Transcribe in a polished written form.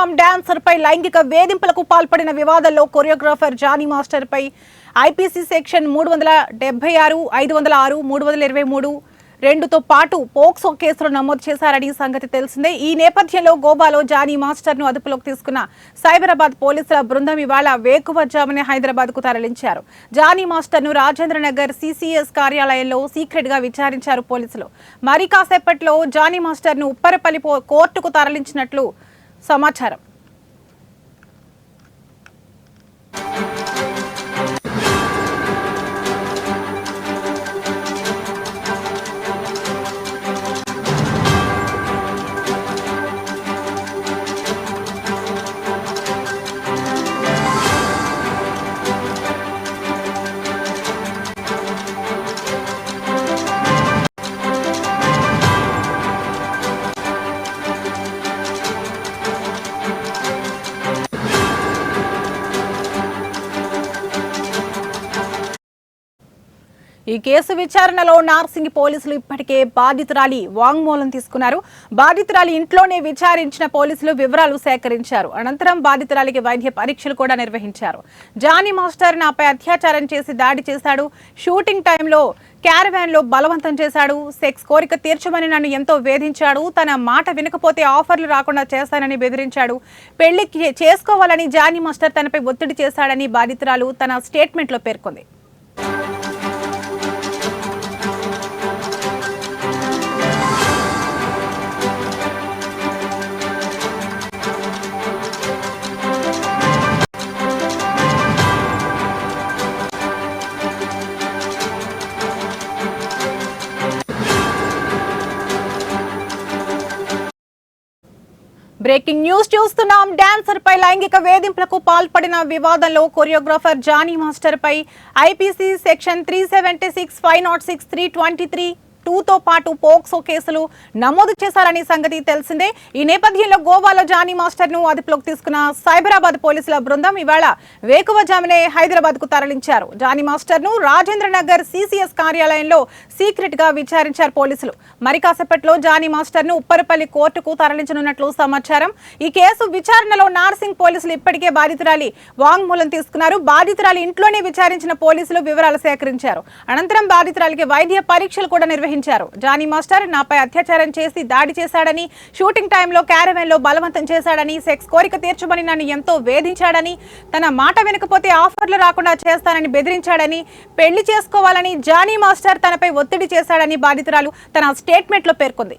చూస్తున్నాం. డాన్సర్ పై లైంగిక వేధింపులకు పాల్పడిన వివాదంలో కొరియోగ్రాఫర్ జానీ మాస్టర్ పై ఐపీసీ సెక్షన్ 376, 506, 323, 2తో పాటు పోక్సో కేసులు నమోదు చేశారని సంగతి తెలిసిందే. ఈ నేపథ్యంలో గోవాలో జానీ మాస్టర్ ను అదుపులోకి తీసుకున్న సైబరాబాద్ పోలీసుల బృందం ఇవాళ వేకువజామునే హైదరాబాద్ కు తరలించారు. జానీ మాస్టర్ ను రాజేంద్రనగర్ సిసిఎస్ కార్యాలయంలో సీక్రెట్ గా విచారించారు పోలీసులు. మరి కాసేపట్లో జానీ మాస్టర్ ను ఉప్పరపల్లి కోర్టుకు తరలించినట్లు సమాచారం. ఈ కేసు విచారణలో నార్సింగి పోలీసులు ఇప్పటికే బాధితురాలి వాంగ్మూలం తీసుకున్నారు. బాధితురాలి ఇంట్లోనే విచారించిన పోలీసులు వివరాలు సేకరించారు. అనంతరం బాధితురాలికి వైద్య పరీక్షలు కూడా నిర్వహించారు. జానీ మాస్టర్ నాపై అత్యాచారం చేసి దాడి చేశాడు. షూటింగ్ టైంలో క్యారవాన్ లో బలవంతం చేశాడు. సెక్స్ కోరిక తీర్చమని నన్ను ఎంతో వేధించాడు. తన మాట వినకపోతే ఆఫర్లు రాకుండా చేస్తానని బెదిరించాడు. పెళ్లి చేసుకోవాలని జానీ మాస్టర్ తనపై ఒత్తిడి చేశాడని బాధితురాలు తన స్టేట్మెంట్ లో పేర్కొంది. బ్రేకింగ్ న్యూస్ చూస్తున్నాం. డాన్సర్ పై లైంగిక వేధింపులకు పాల్పడిన వివాదంలో కొరియోగ్రాఫర్ జానీ మాస్టర్ పై ఐపీసీ సెక్షన్ 376, 506, 323, 2తో పాటు పోక్సో కేసులు నమోదు చేశారని సంగతి తెలిసిందే. ఈ నేపథ్యంలో గోవాలో జానీ మాస్టర్ ను అదుపులోకి తీసుకున్న సైబరాబాద్ పోలీసుల బృందం ఇవాళ వేకువజామునే హైదరాబాద్ కు తరలించారు. జానీ మాస్టర్ ను రాజేంద్రనగర్ సిసిఎస్ కార్యాలయంలో సీక్రెట్ గా విచారించారు పోలీసులు. మరి కాసేపట్లో జానీ మాస్టర్ ను ఉప్పరపల్లి కోర్టుకు తరలించనున్నట్లు సమాచారం. ఈ కేసు విచారణలో నార్సింగ్ పోలీసులు ఇప్పటికే బాధితురాలి వాంగ్మూలం తీసుకున్నారు. బాధితురాలి ఇంట్లోనే విచారించిన పోలీసులు వివరాలు సేకరించారు. అనంతరం బాధితురాలికి వైద్య పరీక్షలు కూడా నిర్వహించారు. జానీ మాస్టర్ నాపై అత్యాచారం చేసి దాడి చేశాడని, షూటింగ్ టైంలో క్యారవాన్ లో బలవంతం చేశాడని, సెక్స్ కోరిక తీర్చమని నన్ను ఎంతో వేధించాడని, తన మాట వినకపోతే ఆఫర్లు రాకుండా చేస్తానని బెదిరించాడని, పెళ్లి చేసుకోవాలని జానీ మాస్టర్ తనపై ఒత్తిడి చేశాడని బాధితురాలు తన స్టేట్మెంట్ లో పేర్కొంది.